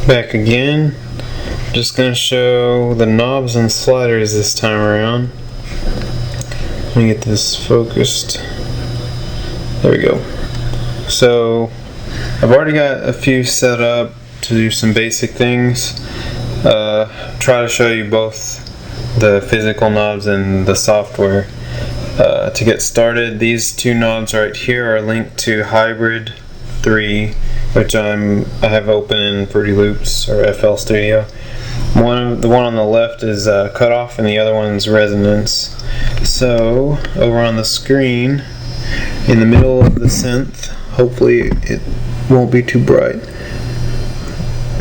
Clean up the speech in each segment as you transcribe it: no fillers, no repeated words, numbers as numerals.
Back again. Just going to show the knobs and sliders this time around. Let me get this focused. There we go. So I've already got a few set up to do some basic things. Try to show you both the physical knobs and the software. To get started, these two knobs right here are linked to Hybrid 3, which I have open in Fruity Loops or FL Studio. The one on the left is cutoff and the other one's resonance. So over on the screen, in the middle of the synth, hopefully it won't be too bright.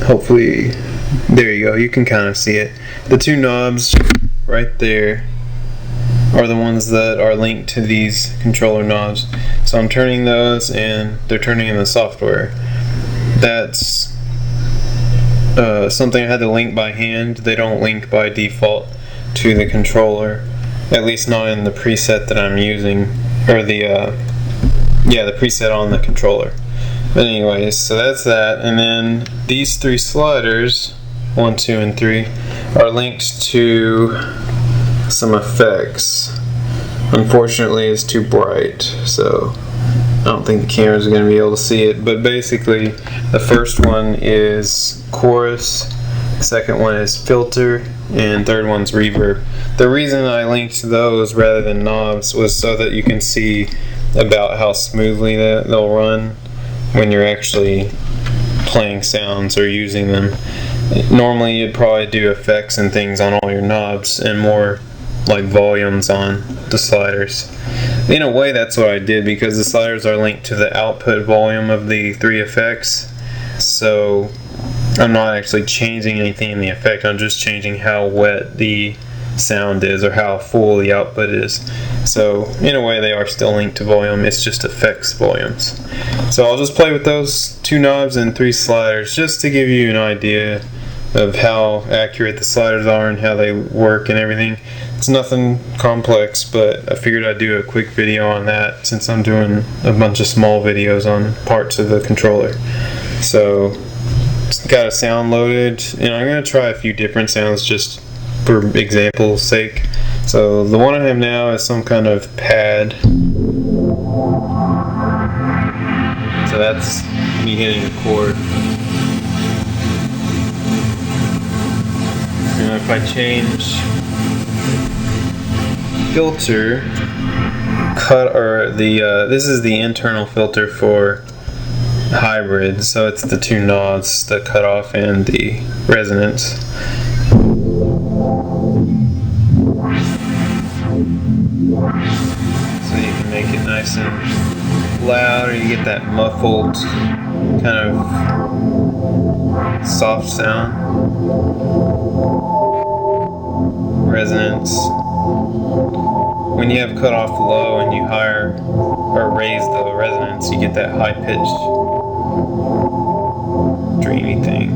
Hopefully, there you go, you can kind of see it. The two knobs right there are the ones that are linked to these controller knobs. So I'm turning those and they're turning in the software. That's something I had to link by hand. They don't link by default to the controller, at least not in the preset that I'm using, or the preset on the controller. But anyways, so that's that. And then these three sliders, 1, 2, and 3, are linked to some effects. Unfortunately, it's too bright, so I don't think the camera's going to be able to see it. But basically, the first one is chorus, the second one is filter, and third one's reverb. The reason I linked those rather than knobs was so that you can see about how smoothly they'll run when you're actually playing sounds or using them. Normally you'd probably do effects and things on all your knobs and more like volumes on the sliders. In a way, that's what I did, because the sliders are linked to the output volume of the three effects, so I'm not actually changing anything in the effect. I'm just changing how wet the sound is or how full the output is. So in a way, they are still linked to volume, it's just effects volumes. So I'll just play with those two knobs and three sliders just to give you an idea of how accurate the sliders are and how they work and everything. It's nothing complex, but I figured I'd do a quick video on that since I'm doing a bunch of small videos on parts of the controller. So it's got a sound loaded, and I'm going to try a few different sounds just for example's sake. So the one I have now is some kind of pad. So that's me hitting a chord. And if I change filter, this is the internal filter for hybrid, so it's the two knobs, the cutoff and the resonance. So you can make it nice and loud, or you get that muffled kind of soft sound. Resonance. When you have cut off low and you higher or raise the resonance, you get that high pitched dreamy thing.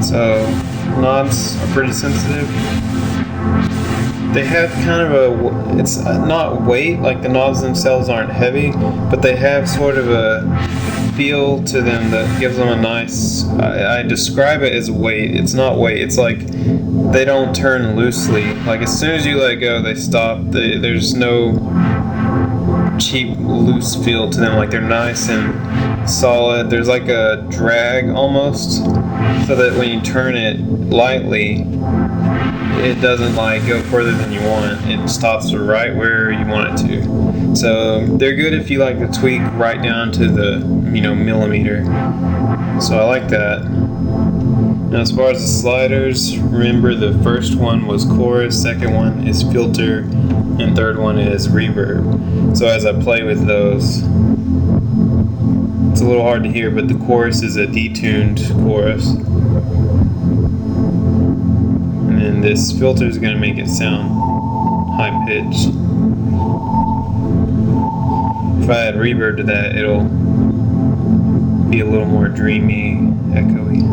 So knobs are pretty sensitive. They have kind of it's not weight, like the knobs themselves aren't heavy, but they have sort of a feel to them that gives them a nice, I describe it as weight. It's not weight, it's like they don't turn loosely. Like as soon as you let go, they stop. There's no cheap, loose feel to them. Like they're nice and solid. There's like a drag almost, so that when you turn it lightly, it doesn't like go further than you want. It stops right where you want it to. So they're good if you like to tweak right down to the millimeter. So I like that. Now as far as the sliders, remember the first one was chorus, second one is filter, and third one is reverb. So as I play with those, it's a little hard to hear, but the chorus is a detuned chorus. And then this filter is going to make it sound high pitched. if I add reverb to that, it'll be a little more dreamy, echoey.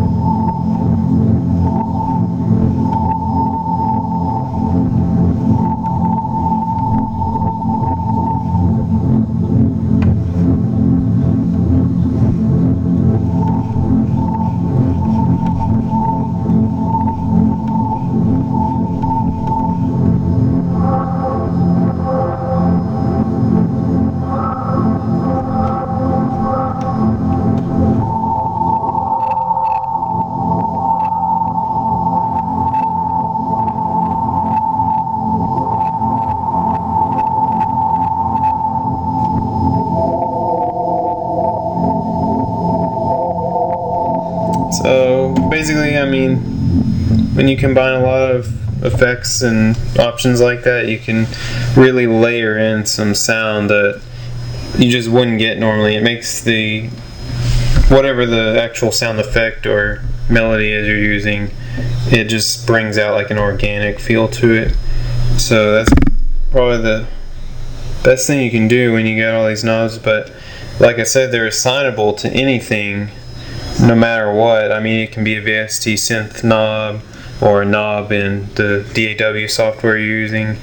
So basically, I mean, when you combine a lot of effects and options like that, you can really layer in some sound that you just wouldn't get normally. It makes the whatever the actual sound effect or melody is you're using, it just brings out like an organic feel to it. So that's probably the best thing you can do when you get all these knobs. But like I said, they're assignable to anything, no matter what. I mean, it can be a VST synth knob or a knob in the DAW software you're using.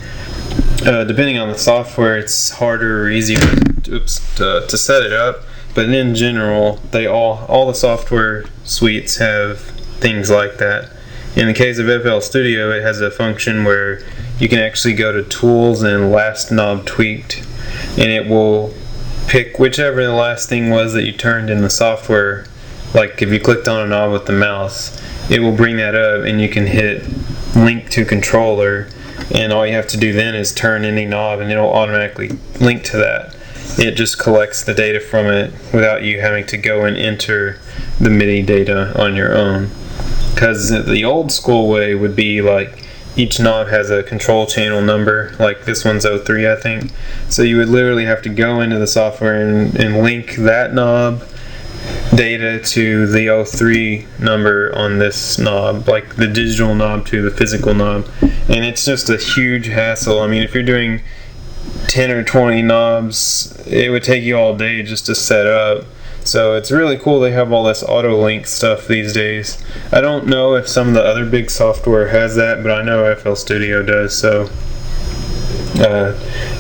Depending on the software, it's harder or easier to set it up. But in general, they all the software suites have things like that. In the case of FL Studio, it has a function where you can actually go to Tools and Last Knob Tweaked, and it will pick whichever the last thing was that you turned in the software. Like if you clicked on a knob with the mouse, it will bring that up, and you can hit Link to Controller, and all you have to do then is turn any knob and it'll automatically link to that. It just collects the data from it without you having to go and enter the MIDI data on your own. Because the old school way would be like each knob has a control channel number, like this one's 03 I think. So you would literally have to go into the software and link that knob data to the 03 number on this knob, like the digital knob to the physical knob. And it's just a huge hassle. I mean, if you're doing 10 or 20 knobs, it would take you all day just to set up. So it's really cool they have all this auto link stuff these days. I don't know if some of the other big software has that, but I know FL Studio does. So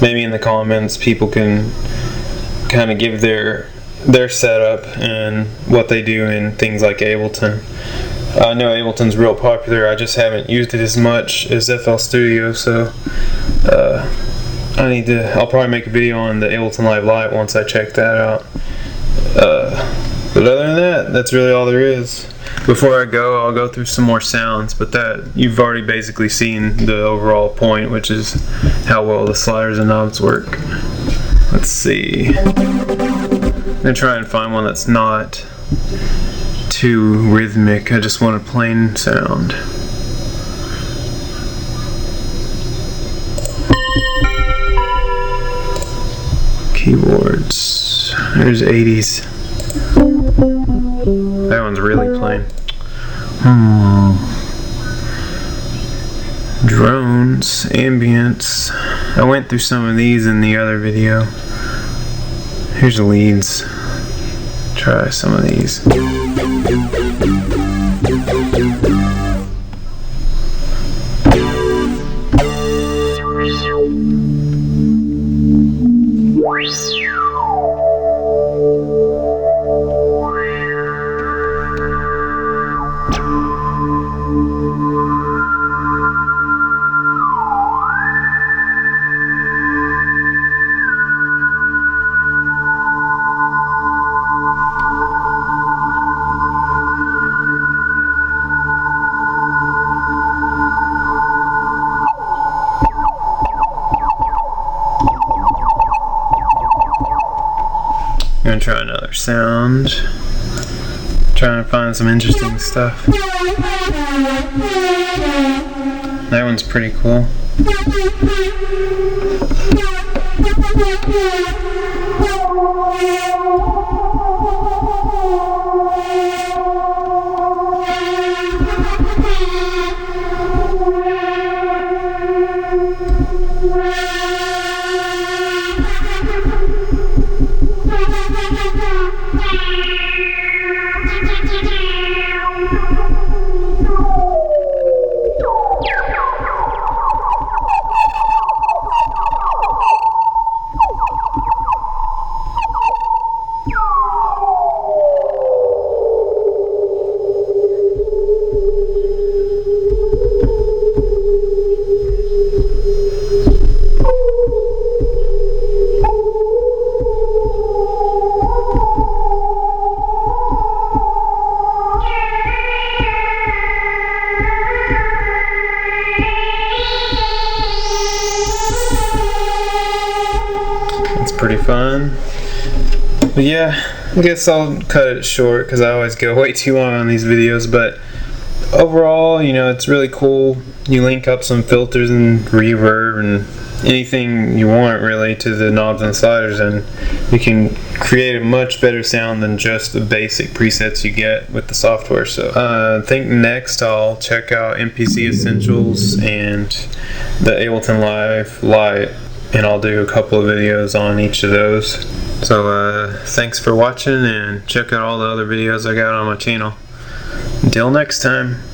maybe in the comments people can kind of give their setup and what they do in things like Ableton. I know Ableton's real popular. I just haven't used it as much as FL Studio, so I'll probably make a video on the Ableton Live Lite once I check that out. But other than that, that's really all there is. Before I go, I'll go through some more sounds, but that you've already basically seen the overall point, which is how well the sliders and knobs work. Let's see. I'm gonna try and find one that's not too rhythmic. I just want a plain sound. Keyboards. There's 80s. That one's really plain. Drones, ambience. I went through some of these in the other video. Here's the leads. Try some of these. I'm gonna try another sound. Trying to find some interesting stuff. That one's pretty cool. pretty fun. But yeah, I guess I'll cut it short because I always go way too long on these videos. But overall, you know, it's really cool. You link up some filters and reverb and anything you want really to the knobs and sliders, and you can create a much better sound than just the basic presets you get with the software. So I think next I'll check out MPC Essentials and the Ableton Live Lite, and I'll do a couple of videos on each of those. So thanks for watching, and check out all the other videos I got on my channel. Until next time.